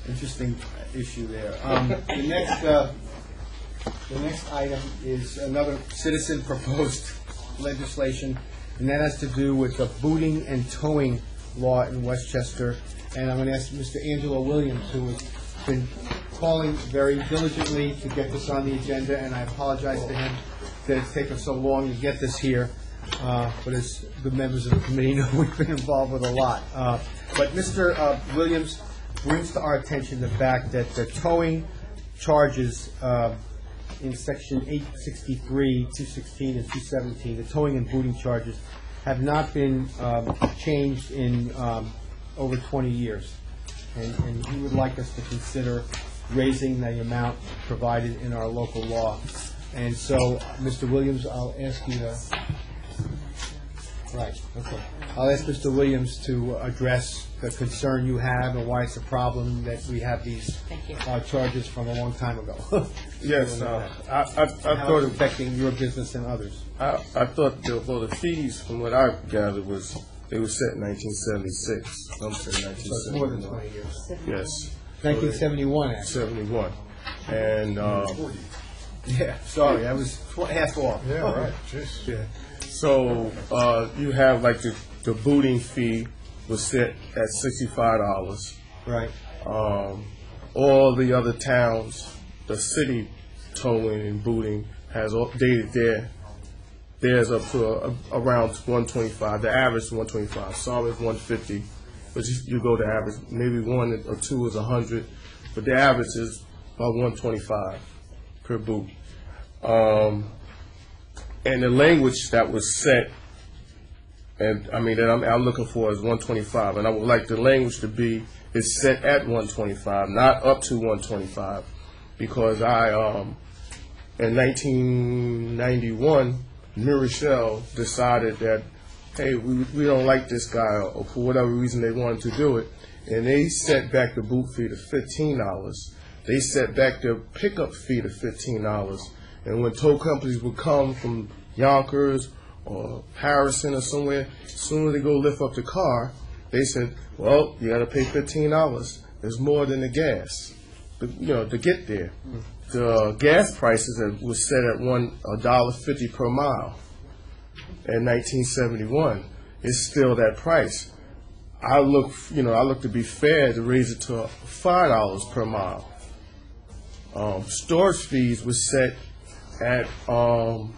Interesting issue there. The next item is another citizen proposed legislation, and that has to do with the booting and towing law in Westchester. And I'm going to ask Mr. Angelo Williams, who has been calling very diligently to get this on the agenda, and I apologize to him that it's taken so long to get this here. But as the members of the committee know, we've been involved with a lot. But Mr. Williams brings to our attention the fact that the towing charges in Section 863, 216, and 217, the towing and booting charges, have not been changed in over 20 years. And he would like us to consider raising the amount provided in our local law. And so, Mr. Williams, I'll ask you to... Right, okay. I'll ask Mr. Williams to address the concern you have and why it's a problem that we have these charges from a long time ago. Yes, I thought it's affecting your business and others. I thought the fees, from what I gathered, they were set in 1976. I'm saying 1971. So it's more than 20 years. Yes. 1971, actually. 71. And yeah, sorry, I was half off. Yeah, right. Jeez. Yeah. So you have like the booting fee was set at $65. Right. All the other towns, the city towing and booting has updated theirs up to around 125. The average is 125. Some is 150, but you go to average. Maybe one or two is 100, but the average is about 125 per boot. And the language that was set, and I mean that I'm looking for is 125, and I would like the language to be is set at 125, not up to 125, because in 1991, New Rochelle decided that, hey, we don't like this guy, or for whatever reason they wanted to do it, and they set back the boot fee to $15. They set back the pickup fee to $15. And when tow companies would come from Yonkers or Harrison or somewhere, as soon as they go lift up the car, they said, well, you got to pay $15. There's more than the gas, to get there. The gas prices was set at $1.50 per mile in 1971. It's still that price. I look to be fair to raise it to $5 per mile. Storage fees was set at $5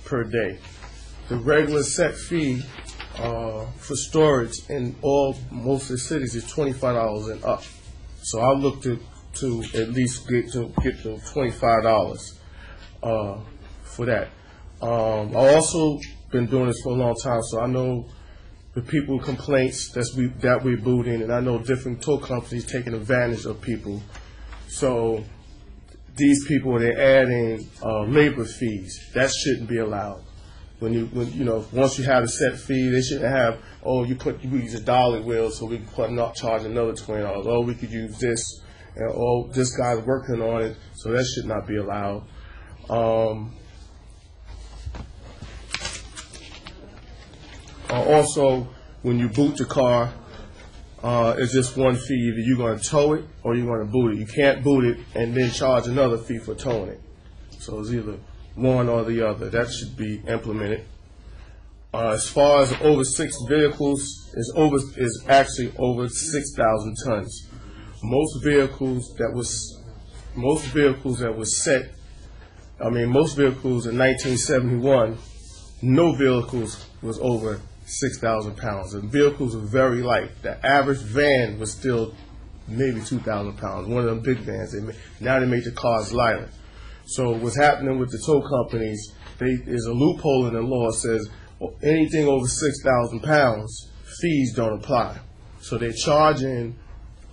per day. The regular set fee for storage in most of the cities is $25 and up. So I look to at least get to $25 for that. I also been doing this for a long time, so I know the people complaints that we booting, and I know different tow companies taking advantage of people. So these people, they're adding labor fees. That shouldn't be allowed. Once you have a set fee, they shouldn't have, we use a dolly wheel, so we can charge another $20. Oh, we could use this, and this guy's working on it, so that should not be allowed. Also, when you boot the car, it's just one fee. Either you're going to tow it or you're going to boot it. You can't boot it and then charge another fee for towing it. So it's either one or the other. That should be implemented. As far as over 6 vehicles, is actually over 6,000 tons. Most vehicles that was set. Most vehicles in 1971, no vehicles was over 6,000 pounds. And vehicles were very light. The average van was still maybe 2,000 pounds. One of them big vans. Now they make the cars lighter. So what's happening with the tow companies, there's a loophole in the law that says anything over 6,000 pounds, fees don't apply. So they're charging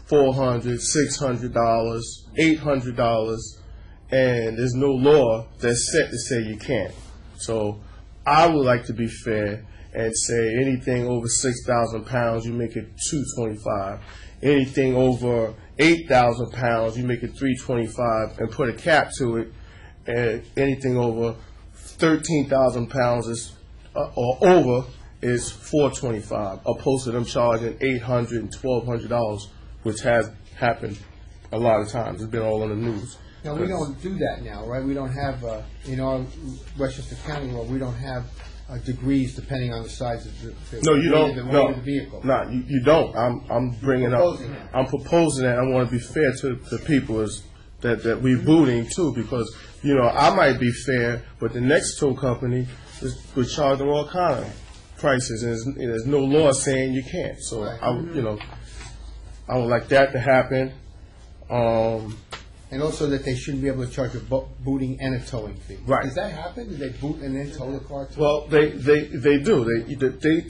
$400, $600, $800, and there's no law that's set to say you can't. So I would like to be fair and say anything over 6,000 pounds, you make it $225. Anything over 8,000 pounds, you make it $325, and put a cap to it. And anything over 13,000 pounds or over is $425, opposed to them charging $800 and $1,200, which has happened a lot of times. It's been all on the news. Now, we don't do that now, right? We don't have, in our Westchester County law, we don't have degrees depending on the size of the No, you don't. the weight No, of the vehicle. no, you don't. I'm bringing up. Proposing that. I'm proposing that. I want to be fair to the people that we booting too, because I might be fair, but the next tow company we're charging all kind of prices, and there's no law saying you can't. So Right. I would like that to happen. And also that they shouldn't be able to charge a booting and a towing fee. Right. Does that happen? Do they boot and then tow the car too? Well, they do.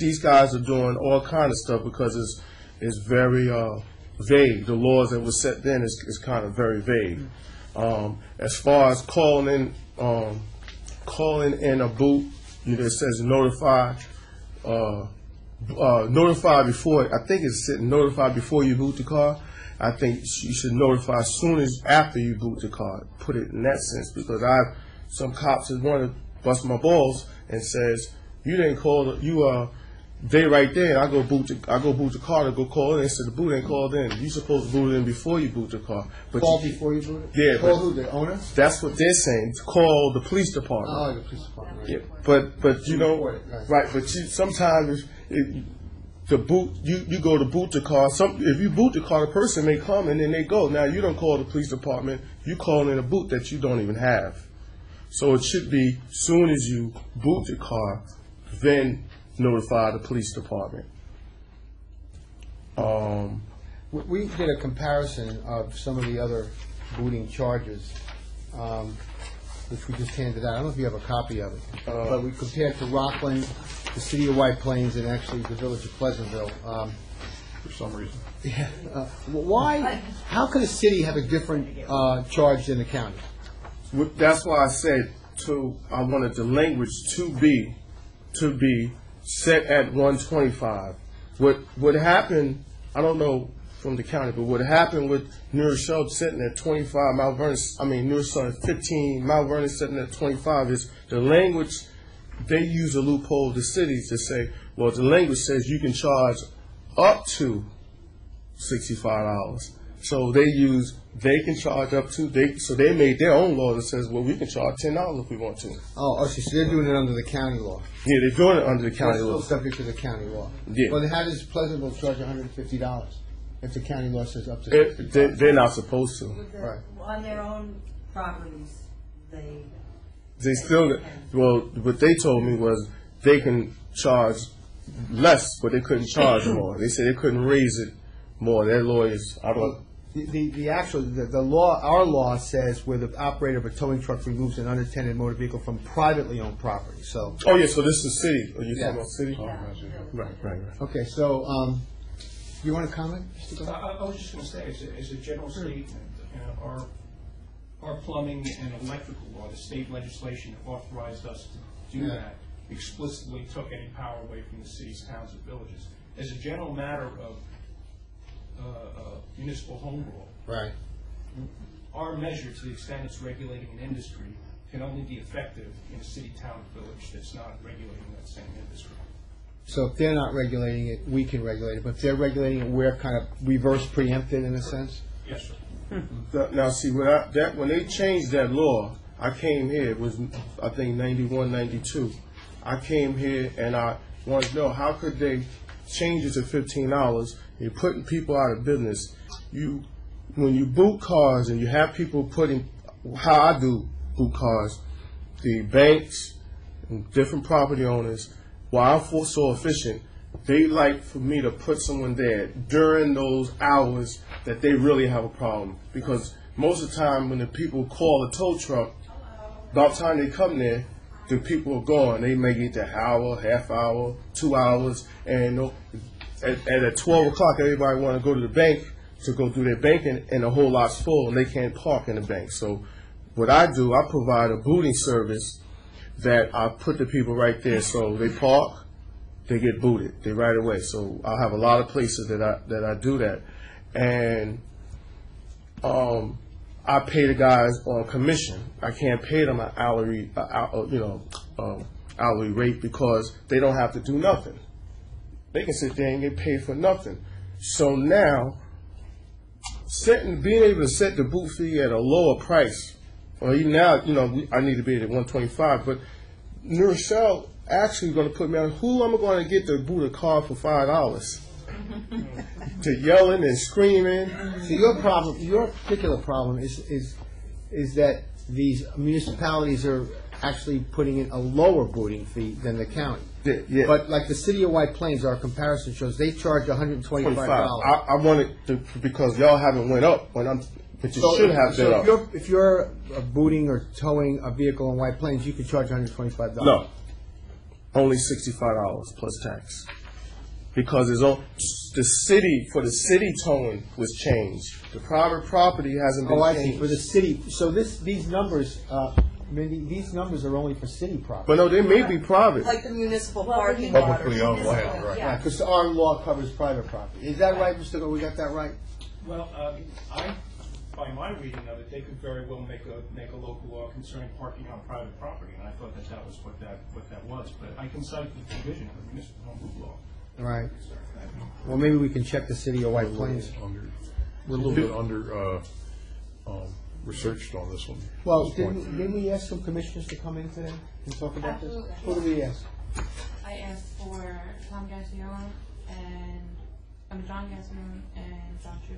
These guys are doing all kind of stuff because it's very vague. The laws that were set then is kind of very vague. As far as calling in a boot, it says notify before. I think it's sitting notify before you boot the car. I think you should notify as soon as after you boot the car. Put it in that sense, because some cops that want to bust my balls and says you didn't call they right there. I go boot the car to go call it. They said the boot ain't called in. You supposed to boot it in before you boot the car. But Call before you boot it? Yeah. Call who? The owner? That's what they're saying. Call the police department. Oh, the police department. Right. Yeah, but Report it, right? But sometimes the boot you go to boot the car. If you boot the car, the person may come and then they go. Now you don't call the police department. You call in a boot that you don't even have. So it should be soon as you boot the car, then notify the police department. We did a comparison of some of the other booting charges, which we just handed out. I don't know if you have a copy of it, but we compared to Rockland, the city of White Plains, and actually the village of Pleasantville. For some reason. Yeah. Why? How could a city have a different charge than the county? That's why I said I wanted the language to be set at 125. What happened? I don't know from the county, but what happened with New Rochelle sitting at 25, New Rochelle at 15, Mount Vernon sitting at 25 is the language. They use a loophole, the cities, to say, well, the language says you can charge up to $65. So they can charge up to, so they made their own law that says, well, we can charge $10 if we want to. Oh, so they're doing it under the county law. Yeah, they're doing it under the county law. Still subject to the county law. Yeah. Well, then how does Pleasantville charge $150 if the county law says up to? They're not supposed to. Right. On their own properties, They still, well, what they told me was they can charge less, but they couldn't charge more. They said they couldn't raise it more. Their lawyers, I don't. The law, our law says where the operator of a towing truck removes an unattended motor vehicle from privately owned property. So. Oh yeah, so this is city. Are you Yeah. talking about city? Yeah. Right. Okay, so you want to comment, Mr. Gordon? I was just going to say, as a general statement, our plumbing and electrical law, the state legislation that authorized us to do that, explicitly took any power away from the cities, towns, and villages. As a general matter of municipal home rule, Right. our measure, to the extent it's regulating an industry, can only be effective in a city, town, or village that's not regulating that same industry. So if they're not regulating it, we can regulate it. But if they're regulating it, we're kind of reverse preempted in a sense? Yes, sir. Now see, when they changed that law, I came here. It was I think 91, 92. I came here and I wanted to know how could they change it to $15. You're putting people out of business. When you boot cars and you have people putting, how I do boot cars, the banks and different property owners, while I'm so efficient, they like for me to put someone there during those hours that they really have a problem. Because most of the time when the people call a tow truck, about the time they come there, the people are gone. They may get an hour, half hour, 2 hours, and at 12 o'clock everybody want to go to the bank to go do their banking, and the whole lot's full and they can't park in the bank. So what I do, I provide a booting service that I put the people right there. So they park, they get booted, they right away. So I have a lot of places that I do that, and I pay the guys on commission. I can't pay them an hourly, hourly rate because they don't have to do nothing. They can sit there and get paid for nothing. So now, being able to set the boot fee at a lower price, or even now, I need to be at 125, but New Rochelle actually going to put me on who am I going to get to boot a car for $5? To yelling and screaming. So your particular problem is that these municipalities are actually putting in a lower booting fee than the county. Yeah. But like the city of White Plains, our comparison shows they charge $125. I wanted to, because y'all haven't went up but you should have been up. If you're booting or towing a vehicle in White Plains, you could charge $125. No, only $65 plus tax. Because the city towing was changed. The private property hasn't been changed. I see. For the city. So these numbers, Mindy, these numbers are only for city property. But no, they may be private. Like the municipal parking Publicly lot. owned land, right. Yeah, because our law covers private property. Is that right, Mr. Go? We got that right? Well, by my reading of it, they could very well make a local law concerning parking on private property, and I thought that was what that was. But I can cite the provision of the municipal home rule law. Right. Well, maybe we can check the city of White Plains. We're a little bit under researched on this one. Well, didn't we ask some commissioners to come in today and talk about this? Absolutely. Who did we ask? I asked for Tom Gassione and John Gassione and John Chu.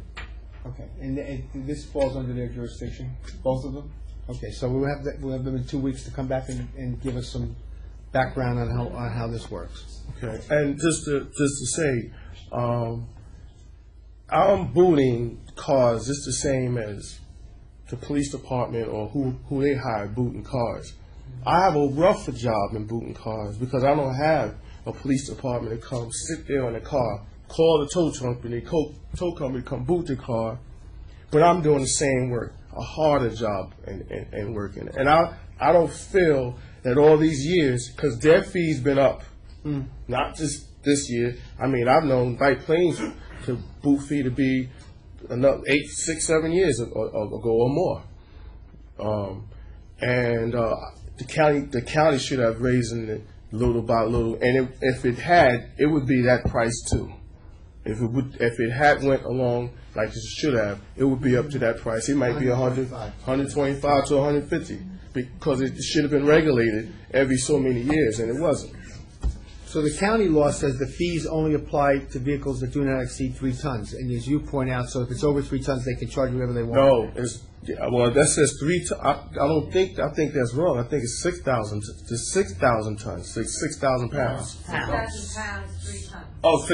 Okay, and this falls under their jurisdiction, both of them. Okay, so we'll have them in 2 weeks to come back and give us some background on how this works. Okay, and just to say, I'm booting cars just the same as the police department or who they hire booting cars. I have a rougher job in booting cars because I don't have a police department to come sit there in the car, call the tow company, come boot the car, but I'm doing the same work, a harder job and working. And I don't feel that all these years, because their fee's been up, not just this year. I mean, I've known White Plains to boot fee to be another 8, 6, 7 years ago or more. The county should have raised it little by little, and if it had, it would be that price too. If it had went along like it should have, it would be up to that price. It might be 100, 125 to 150 because it should have been regulated every so many years, and it wasn't. So the county law says the fees only apply to vehicles that do not exceed 3 tons, and as you point out, so if it's over 3 tons, they can charge whatever they want. No, that says 3 tons. I think that's wrong. I think it's 6,000. It's 6,000 tons. 6,000 pounds. 6,000 pounds, 3 tons. Oh,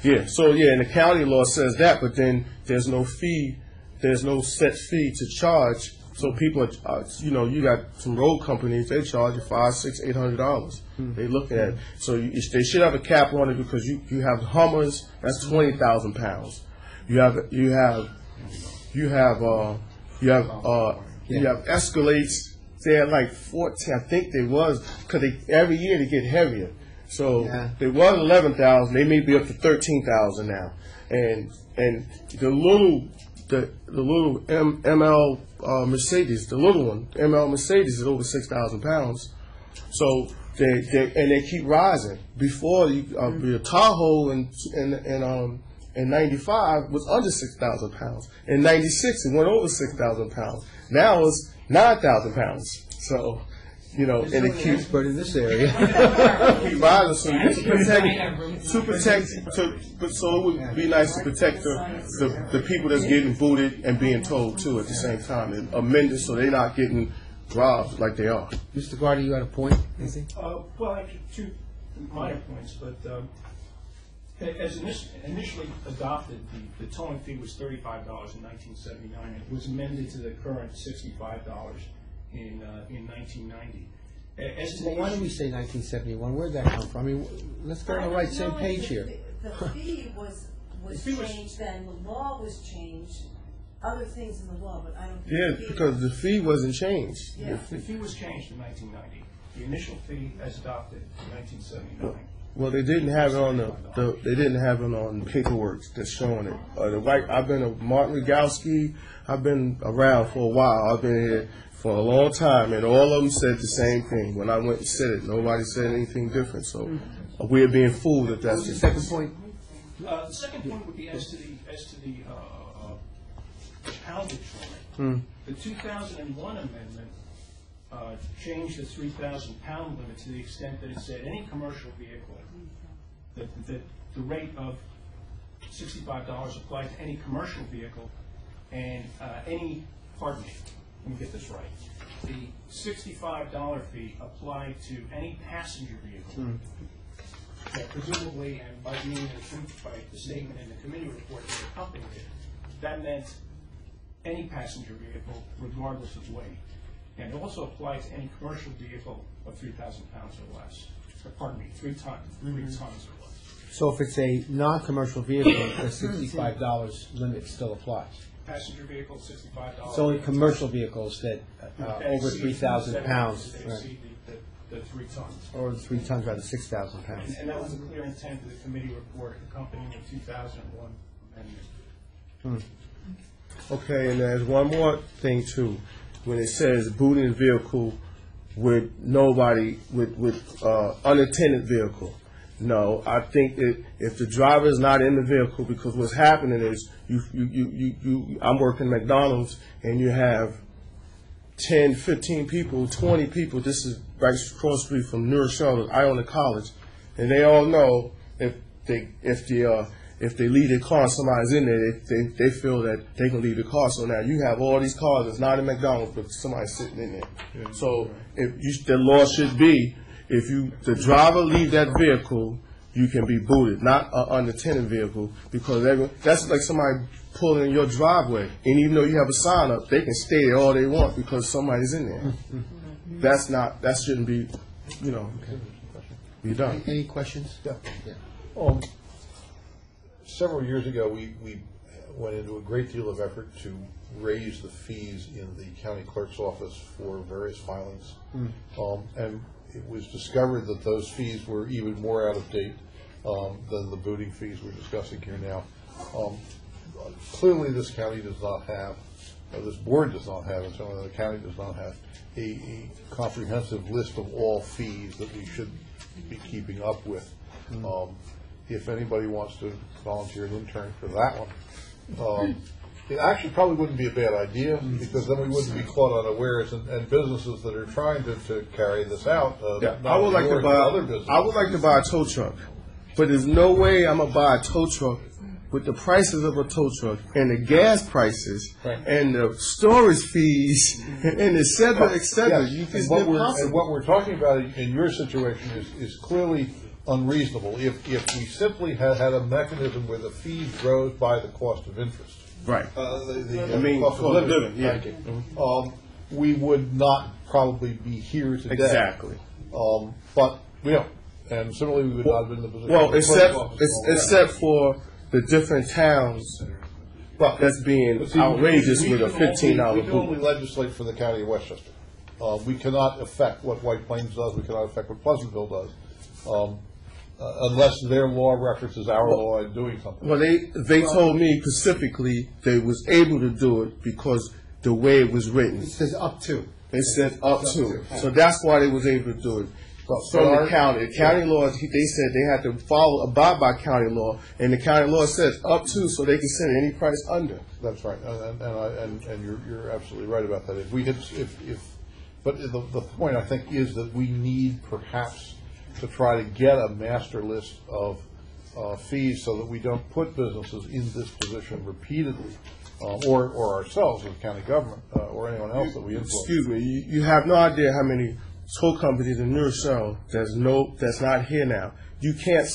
yeah. So and the county law says that, but then there's no fee. There's no set fee to charge. So people are, you got some road companies, they charge you $500, $600, $800. They look at it. So they should have a cap on it because you have Hummers, that's 20,000 pounds. You have Escalades, they're like 14, I think they was, because every year they get heavier. So they was 11,000, they may be up to 13,000 now. And the little ML Mercedes, the little one, ML Mercedes is over 6,000 pounds. So they keep rising. Before the Tahoe in 95 was under 6,000 pounds. In 96 it went over 6,000 pounds. Now it's 9,000 pounds. So and it keeps expert in this area. keep rising. But so it would be nice to protect the people that's getting booted and being told too at the same time, and amend it so they're not getting robbed like they are. Mr. Gardy, you had a point? Well, actually, 2 minor points, but as initially adopted, the towing fee was $35 in 1979, and it was amended to the current $65 in 1990. Why do we say 1971? Where did that come from? I mean, let's get on the right same page here. The fee was changed, then the law was changed, other things in the law, but I don't think. Yeah, because the fee wasn't changed. Yeah. The fee was changed in 1990. The initial fee as adopted in 1979 Well, they didn't have it on they didn't have it on paperwork that's showing it. I've been a Martin Rogowski. I've been around for a while. I've been here for a long time, and all of them said the same thing. When I went and said it, nobody said anything different. So we're being fooled if that's The second point. The second point would be as to the poundage limit. The 2001 amendment changed the 3,000 pound limit to the extent that it said any commercial vehicle that the rate of $65 applied to any commercial vehicle and pardon me, let me get this right. The $65 fee applied to any passenger vehicle. That presumably, and by the statement in the committee report that accompanied it, that meant any passenger vehicle, regardless of weight. And it also applied to any commercial vehicle of 3,000 pounds or less. Pardon me, 3 tons, 3 tons or less. So if it's a non-commercial vehicle, the $65 limit still applies. Passenger vehicle, $65. It's only commercial vehicles that over 3,000 pounds. That exceed the 3 tons. Or 3 tons, rather, 6,000 pounds. And that was a clear intent of the committee report accompanying the 2001 amendment. Okay, and there's one more thing too. When it says booting vehicle with unattended vehicle. No, I think that if the driver is not in the vehicle, because what's happening is I'm working McDonald's and you have 10, 15 people, 20 people. This is right across the street from New Rochelle. I own a college, and they all know if they leave their car and somebody's in there, they feel that they can leave the car. So now you have all these cars that's not in McDonald's, but somebody's sitting in there. Yeah. So the law should be, if the driver leave that vehicle, you can be booted, not an unattended vehicle, because that's like somebody pulling in your driveway, and even though you have a sign up, they can stay there all they want because somebody's in there. That shouldn't be, be done. Any questions? Yeah. Several years ago, we went into a great deal of effort to raise the fees in the county clerk's office for various filings, and it was discovered that those fees were even more out of date than the booting fees we're discussing here now. Clearly, this county does not have, this board does not have, and certainly the county does not have a comprehensive list of all fees that we should be keeping up with. If anybody wants to volunteer an intern for that one, it actually probably wouldn't be a bad idea, because then we wouldn't be caught unawares, and businesses that are trying to carry this out. I would like to buy a tow truck, but there's no way I'm gonna buy a tow truck with the prices of a tow truck and the gas prices and the storage fees and et cetera, et cetera. Yes. And what we're talking about in your situation is clearly unreasonable. If we simply had a mechanism where the fees rose by the cost of interest, right? Cost of living. Yeah. We would not probably be here today. Exactly. But we don't, and similarly, we would not have been in the position. Well, except for the different towns that's being outrageous with a $15 We can only legislate for the county of Westchester. We cannot affect what White Plains does. We cannot affect what Pleasantville does. Unless their law references our law in doing something. Well, they told me specifically they was able to do it because the way it was written. It says up to. It said up to. So that's why they was able to do it. From the county. The county law, they said they had to abide by county law, and the county law says up to, so they can send any price under. That's right, and you're absolutely right about that. But the point I think is that we need perhaps to try to get a master list of fees so that we don't put businesses in this position repeatedly, or ourselves as county government, or anyone else that we influence. Excuse me, you have no idea how many tow companies in New Rochelle that's not here now. You can't,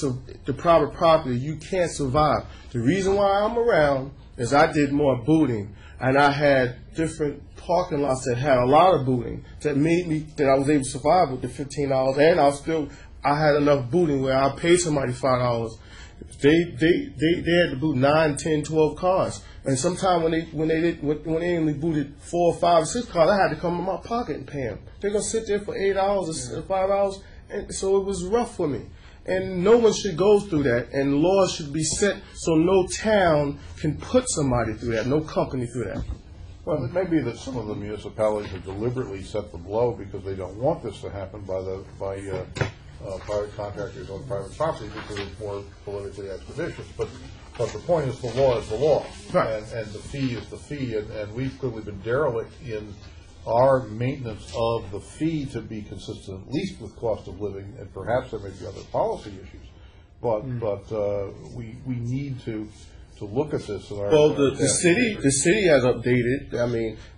the private property, you can't survive. The reason why I'm around is I did more booting, and I had different parking lots that had a lot of booting that made me, that I was able to survive with the $15, and I had enough booting where I paid somebody $5. They had to boot 9, 10, 12 cars. And sometimes when they only booted 4, 5, 6 cars, I had to come in my pocket and pay them. They're gonna sit there for $8 or $5, and so it was rough for me. And no one should go through that, and laws should be set so no town can put somebody through that, no company through that. Well, it may be that some of the municipalities have deliberately set the blow because they don't want this to happen by private contractors on private property because it's more politically expeditious. But the point is, the law is the law, Right. and the fee is the fee, and we've clearly been derelict in our maintenance of the fee to be consistent, at least with cost of living, and perhaps there may be other policy issues. But we need to look at this. Well, the city has updated.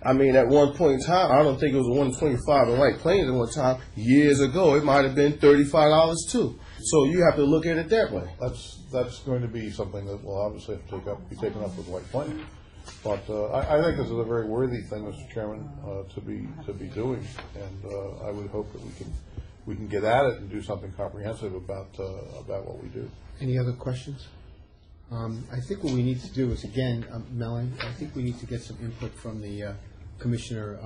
I mean, at one point in time, I don't think it was $125 in White Plains at one time. Years ago, it might have been $35 too. So you have to look at it that way. That's going to be something that will obviously have to be taken up with White Plains. But I think this is a very worthy thing, Mr. Chairman, to be doing, and I would hope that we can get at it and do something comprehensive about what we do. Any other questions? I think what we need to do is, again, Melanie, I think we need to get some input from the commissioner,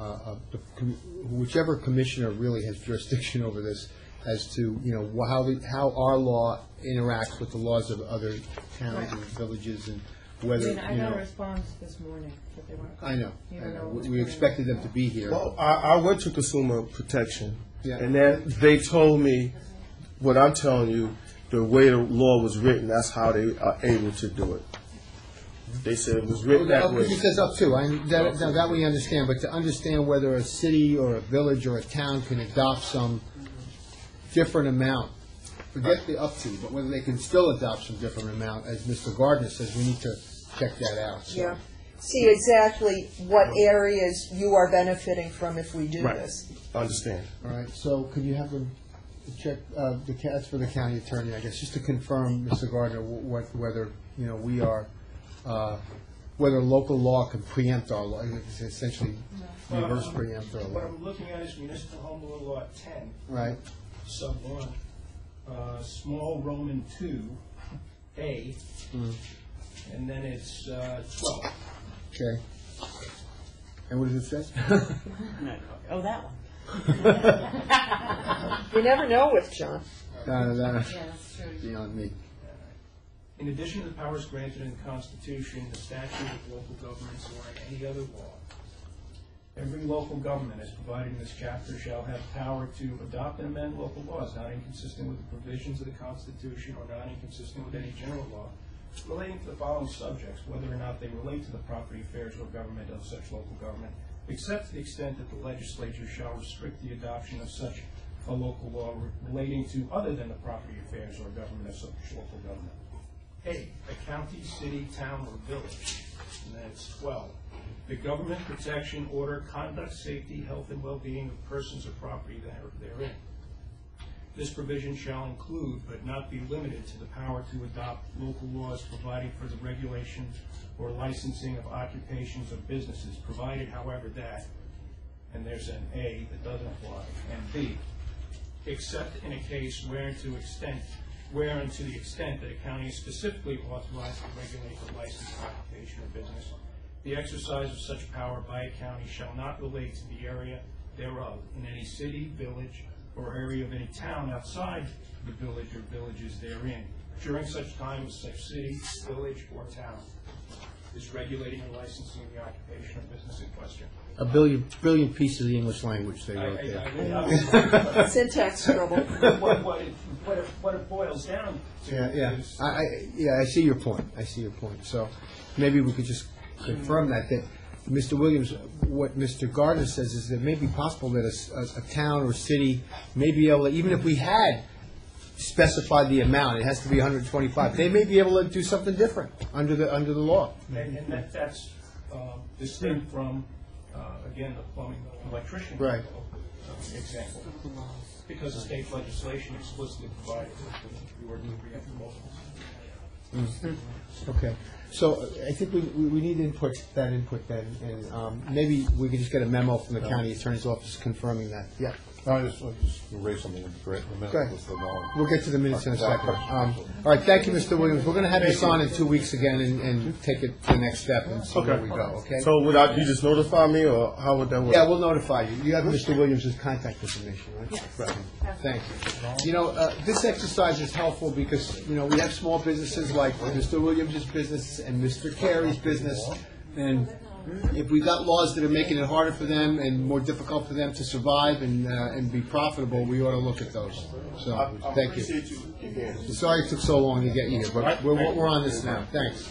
whichever commissioner really has jurisdiction over this, as to how our law interacts with the laws of other towns and villages, and whether I got a response this morning that they weren't. I know. We expected them to be here. Well, I went to Consumer Protection, Yeah. and then they told me what I'm telling you. The way the law was written, that's how they are able to do it. They said it was written that way. It says up to. That we understand, but to understand whether a city or a village or a town can adopt some different amount, forget the up to, but whether they can still adopt some different amount, as Mr. Gardner says, we need to check that out. So. Yeah. See exactly what areas you are benefiting from if we do this. Understand. All right, so could you have them check, that's for the county attorney, I guess, just to confirm, Mr. Gardner, whether, we are, whether local law can preempt our law, essentially reverse preempt our What law. I'm looking at is Municipal Home Rule Law 10. Right. Sub 1, small Roman 2, A, and then it's 12. Okay. And what does it say? Oh, that one. You never know with John. That's Yeah, that's true. beyond me. In addition to the powers granted in the Constitution, the statute of local governments, or in any other law, every local government, as provided in this chapter, shall have power to adopt and amend local laws not inconsistent with the provisions of the Constitution or not inconsistent with any general law relating to the following subjects, whether or not they relate to the property affairs or government of such local government, except to the extent that the legislature shall restrict the adoption of such a local law relating to other than the property affairs or government of such local government. A county, city, town, or village. And then it's 12. The government, protection, order, conduct, safety, health, and well-being of persons or property that are therein. This provision shall include, but not be limited to, the power to adopt local laws providing for the regulation or licensing of occupations or businesses, provided, however, that, and there's an A that doesn't apply, and B, except in a case wherein to the extent that a county is specifically authorized to regulate the licensed occupation or business, the exercise of such power by a county shall not relate to the area thereof in any city, village, or area of any town outside the village or villages therein, during such time as such city, village, or town is regulating and licensing the occupation or business in question. A billion pieces of the English language they wrote there. Syntax trouble. What it boils down to is... I see your point. So maybe we could just confirm that Mr. Williams, what Mr. Gardner says is that it may be possible that a town or city may be able to, even if we had specified the amount, it has to be 125, they may be able to do something different under the law. And that's distinct from, again, the plumbing electrician Right. Example. Because the state legislation explicitly provided that we were to preempt multiple. Okay. So I think we need that input then, and maybe we could just get a memo from the county attorney's office confirming that. Yeah. I just raise something in the minute. Go ahead. with the knowledge. We'll get to the minutes in a second. All right, thank you, Mr. Williams. We're going to have this on in 2 weeks again and take it to the next step and see where we go, okay? So would you just notify me, or how would that work? Yeah, we'll notify you. You have Mr. Williams' contact information, right? Yes. Right. Thank you. You know, this exercise is helpful because, you know, we have small businesses like Mr. Williams' business and Mr. Carey's business, and if we got laws that are making it harder for them and more difficult for them to survive and be profitable, we ought to look at those. So, thank you. Sorry it took so long to get you here, but we're on this now. Thanks.